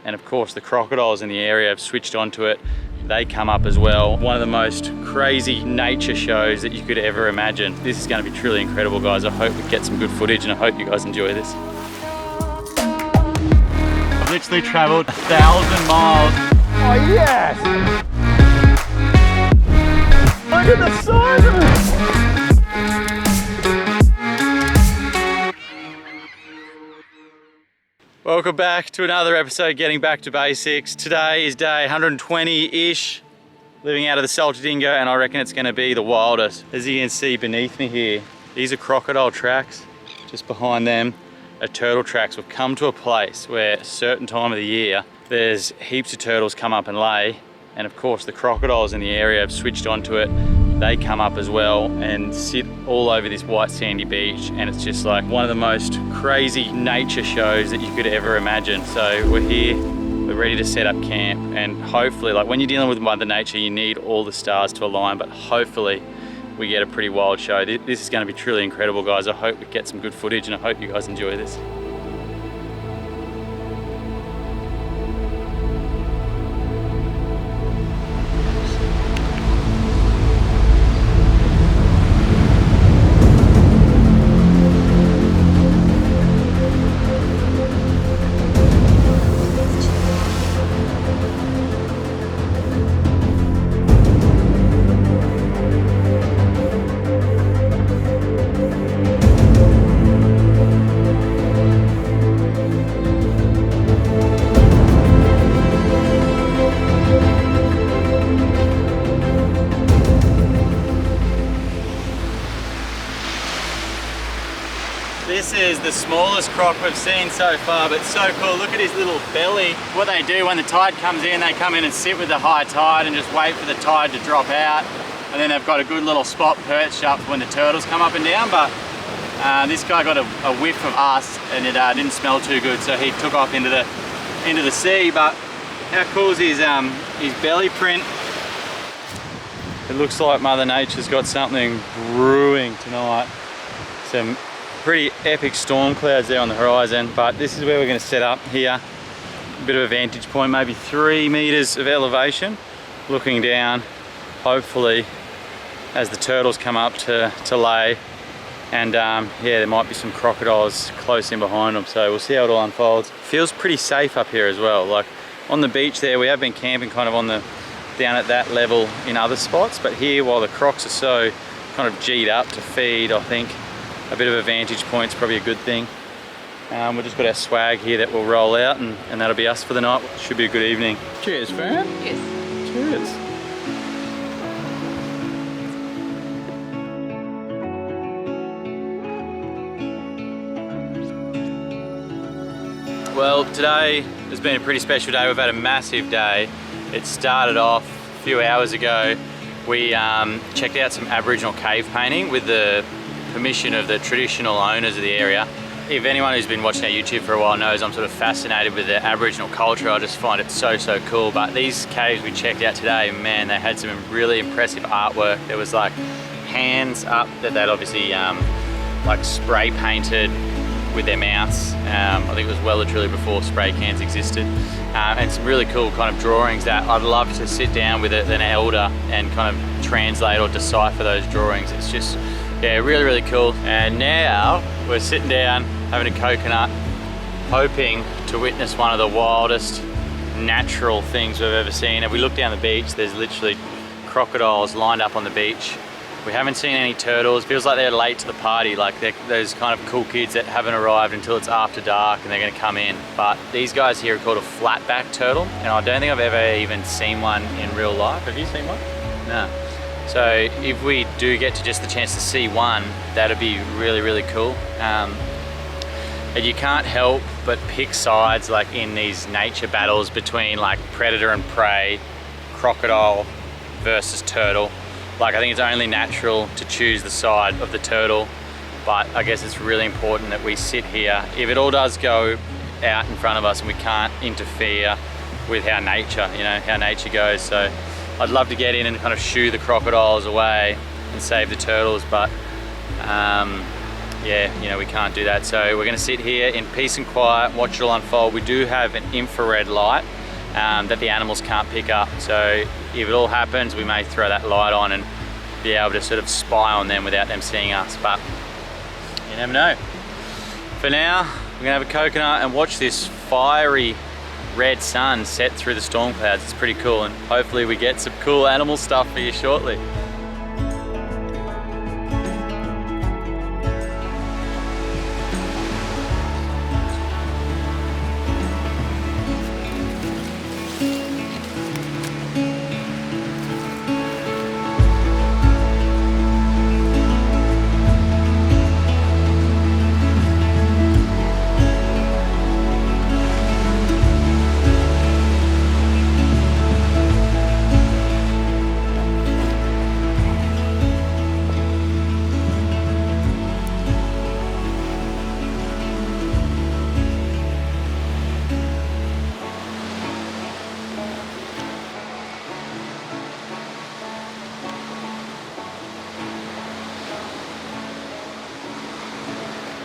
And of course the crocodiles in the area have switched onto it. They come up as well. One of the most crazy nature shows that you could ever imagine. This is going to be truly incredible, guys. I hope we get some good footage and I hope you guys enjoy this. I've literally traveled 1,000 miles. Oh yes! Look at the size of it! Welcome back to another episode, Getting Back to Basics. Today is day 120-ish, living out of the Salty Dingo, and I reckon it's gonna be the wildest. As you can see beneath me here, these are crocodile tracks. Just behind them are turtle tracks. We've come to a place where a certain time of the year, there's heaps of turtles come up and lay, and of course the crocodiles in the area have switched onto it. They come up as well and sit all over this white sandy beach, and it's just like one of the most crazy nature shows that you could ever imagine. So we're here, we're ready to set up camp, and hopefully, like when you're dealing with Mother Nature, you need all the stars to align, but hopefully we get a pretty wild show. This is going to be truly incredible, guys. I hope we get some good footage and I hope you guys enjoy this. This is the smallest croc we've seen so far, but so cool. Look at his little belly. What they do when the tide comes in, they come in and sit with the high tide and just wait for the tide to drop out. And then they've got a good little spot perched up when the turtles come up and down. But this guy got a whiff of us and it didn't smell too good, so he took off into the sea. But how cool is his belly print? It looks like Mother Nature's got something brewing tonight. Some pretty epic storm clouds there on the horizon, but this is where we're going to set up here. A bit of a vantage point, maybe 3 meters of elevation, looking down, hopefully, as the turtles come up to lay. And yeah, there might be some crocodiles close in behind them, so we'll see how it all unfolds. Feels pretty safe up here as well. Like on the beach there, we have been camping kind of down at that level in other spots, but here, while the crocs are so kind of G'd up to feed, I think a bit of a vantage point is probably a good thing. We've just got our swag here that will roll out, and that'll be us for the night. Should be a good evening. Cheers, Fran. Yes. Cheers. Well, today has been a pretty special day. We've had a massive day. It started off a few hours ago. We checked out some Aboriginal cave painting with the permission of the traditional owners of the area. If anyone who's been watching our YouTube for a while knows, I'm sort of fascinated with the Aboriginal culture. I just find it so cool. But these caves we checked out today, man, they had some really impressive artwork. There was like hands up that they'd obviously like spray painted with their mouths. I think it was well and truly before spray cans existed. And some really cool kind of drawings that I'd love to sit down with an elder and kind of translate or decipher those drawings. It's just, yeah, really cool. And now we're sitting down having a coconut, hoping to witness one of the wildest natural things we've ever seen. If we look down the beach, there's literally crocodiles lined up on the beach. We haven't seen any turtles. Feels like they're late to the party, like those kind of cool kids that haven't arrived until it's after dark and they're gonna come in. But these guys here are called a flatback turtle, and I don't think I've ever even seen one in real life. Have you seen one? No. So if we do get to just the chance to see one, that'd be really cool. And you can't help but pick sides like in these nature battles between like predator and prey, crocodile versus turtle. Like, I think it's only natural to choose the side of the turtle, but I guess it's really important that we sit here. If it all does go out in front of us and we can't interfere with how nature goes. So I'd love to get in and kind of shoo the crocodiles away and save the turtles, but yeah, you know, we can't do that. So we're gonna sit here in peace and quiet, watch it all unfold. We do have an infrared light that the animals can't pick up. So if it all happens, we may throw that light on and be able to sort of spy on them without them seeing us, but you never know. For now, we're gonna have a coconut and watch this fiery red sun set through the storm clouds. It's pretty cool, and hopefully we get some cool animal stuff for you shortly.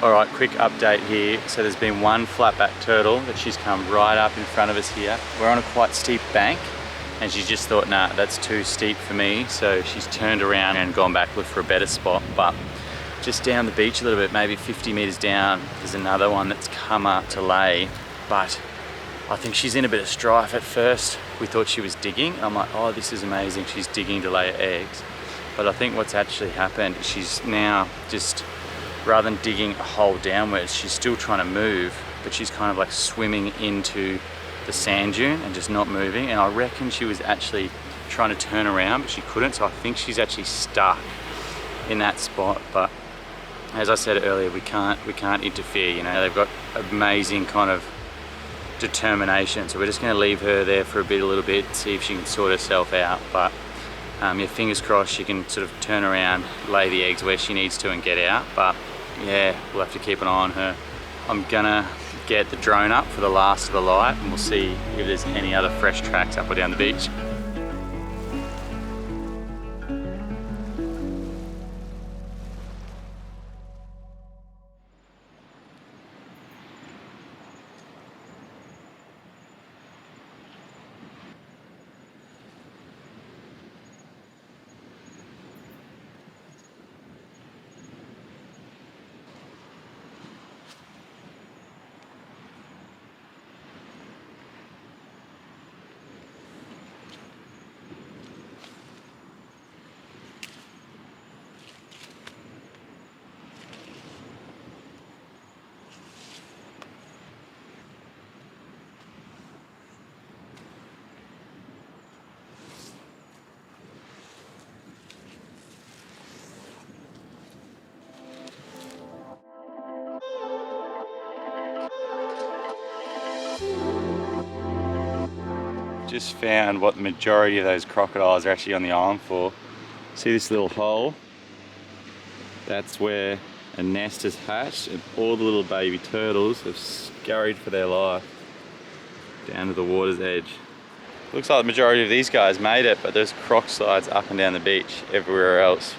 All right, quick update here. So there's been one flatback turtle that she's come right up in front of us here. We're on a quite steep bank and she just thought, nah, that's too steep for me. So she's turned around and gone back, looked for a better spot. But just down the beach a little bit, maybe 50 meters down, there's another one that's come up to lay. But I think she's in a bit of strife. At first, we thought she was digging. I'm like, oh, this is amazing. She's digging to lay eggs. But I think what's actually happened, she's now just, rather than digging a hole downwards, she's still trying to move, but she's kind of like swimming into the sand dune and just not moving. And I reckon she was actually trying to turn around, but she couldn't. So I think she's actually stuck in that spot. But as I said earlier, we can't interfere. You know, they've got amazing kind of determination. So we're just going to leave her there for a little bit, see if she can sort herself out. But yeah, fingers crossed she can sort of turn around, lay the eggs where she needs to and get out. But yeah, we'll have to keep an eye on her. I'm gonna get the drone up for the last of the light and we'll see if there's any other fresh tracks up or down the beach. Just found what the majority of those crocodiles are actually on the island for. See this little hole? That's where a nest has hatched and all the little baby turtles have scurried for their life down to the water's edge. Looks like the majority of these guys made it, but there's croc slides up and down the beach everywhere else.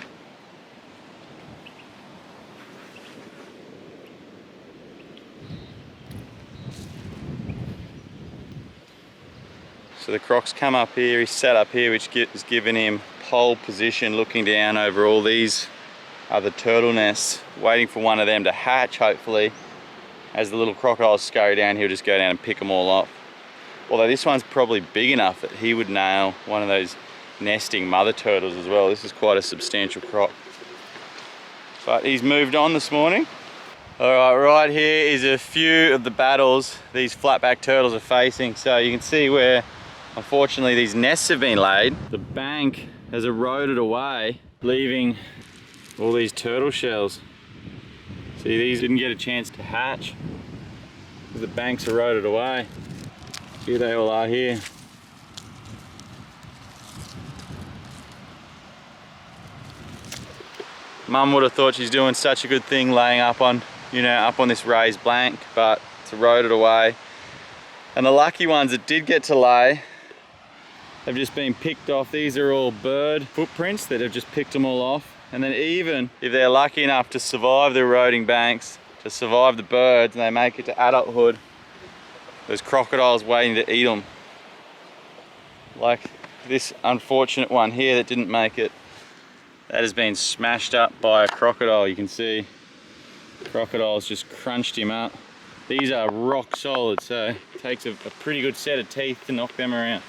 So the croc's come up here, he's sat up here, which has given him pole position looking down over all these other turtle nests, waiting for one of them to hatch, hopefully. As the little crocodiles scurry down, he'll just go down and pick them all off. Although this one's probably big enough that he would nail one of those nesting mother turtles as well. This is quite a substantial croc. But he's moved on this morning. All right, right here is a few of the battles these flatback turtles are facing. So you can see where, unfortunately, these nests have been laid. The bank has eroded away, leaving all these turtle shells. See, these didn't get a chance to hatch because the bank's eroded away. Here they all are here. Mum would have thought she's doing such a good thing laying up on, you know, up on this raised bank, but it's eroded away. And the lucky ones that did get to lay have just been picked off. These are all bird footprints that have just picked them all off. And then even if they're lucky enough to survive the eroding banks, to survive the birds, and they make it to adulthood, there's crocodiles waiting to eat them. Like this unfortunate one here that didn't make it. That has been smashed up by a crocodile. You can see crocodiles just crunched him up. These are rock solid, so it takes a pretty good set of teeth to knock them around.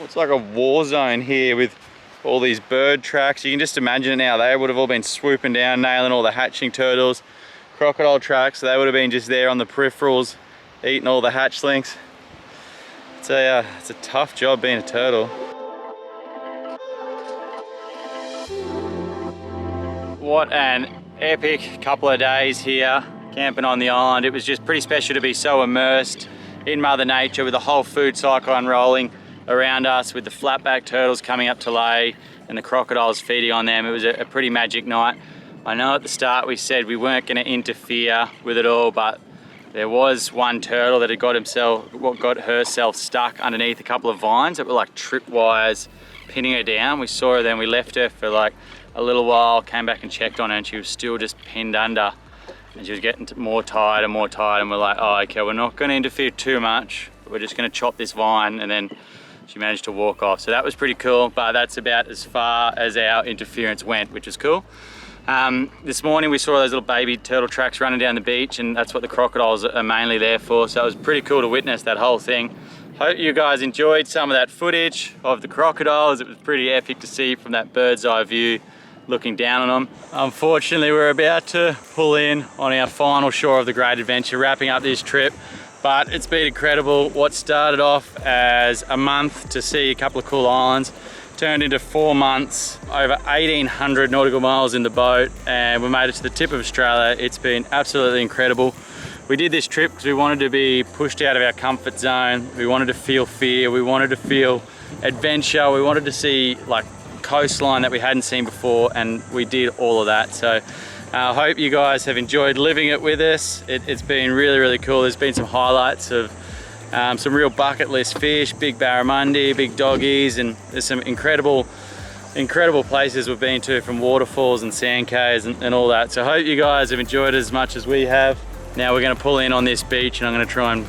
It's like a war zone here with all these bird tracks. You can just imagine it now. They would have all been swooping down, nailing all the hatching turtles. Crocodile tracks, so they would have been just there on the peripherals, eating all the hatchlings. It's a tough job being a turtle. What an epic couple of days here camping on the island. It was just pretty special to be so immersed in Mother Nature with the whole food cycle unrolling around us, with the flatback turtles coming up to lay and the crocodiles feeding on them. It was a pretty magic night. I know at the start we said we weren't going to interfere with it all, but there was one turtle that had got herself stuck underneath a couple of vines that were like tripwires pinning her down. We saw her, then we left her for like a little while, came back and checked on her, and she was still just pinned under, and she was getting more tired, and we're like, oh okay, we're not going to interfere too much, we're just going to chop this vine. And then she managed to walk off, so that was pretty cool, but that's about as far as our interference went, which is cool. This morning we saw those little baby turtle tracks running down the beach, and that's what the crocodiles are mainly there for, so it was pretty cool to witness that whole thing. Hope you guys enjoyed some of that footage of the crocodiles. It was pretty epic to see from that bird's eye view looking down on them. Unfortunately, we're about to pull in on our final shore of the great adventure, wrapping up this trip, but it's been incredible. What started off as a month to see a couple of cool islands turned into 4 months, over 1,800 nautical miles in the boat, and we made it to the tip of Australia. It's been absolutely incredible. We did this trip because we wanted to be pushed out of our comfort zone. We wanted to feel fear. We wanted to feel adventure. We wanted to see like coastline that we hadn't seen before, and we did all of that. So I hope you guys have enjoyed living it with us. It's been really, really cool. There's been some highlights of some real bucket list fish, big barramundi, big doggies, and there's some incredible places we've been to, from waterfalls and sand caves and all that. So I hope you guys have enjoyed it as much as we have. Now we're going to pull in on this beach, and I'm going to try and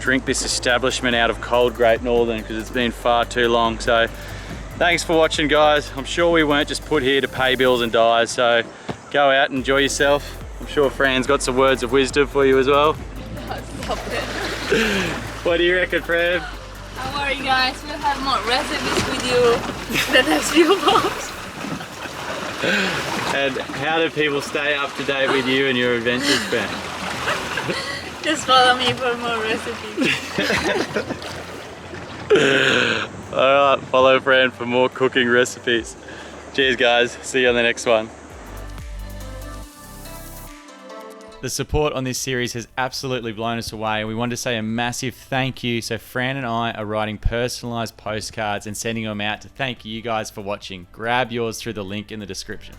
drink this establishment out of cold Great Northern because it's been far too long. So thanks for watching, guys. I'm sure we weren't just put here to pay bills and die, so go out and enjoy yourself. I'm sure Fran's got some words of wisdom for you as well. Stop it. What do you reckon, Fran? Don't worry guys, we'll have more recipes with you the next few months. And how do people stay up to date with you and your adventures, Fran? Just follow me for more recipes. Alright, follow Fran for more cooking recipes. Cheers guys, see you on the next one. The support on this series has absolutely blown us away, and we want to say a massive thank you. So Fran and I are writing personalised postcards and sending them out to thank you guys for watching. Grab yours through the link in the description.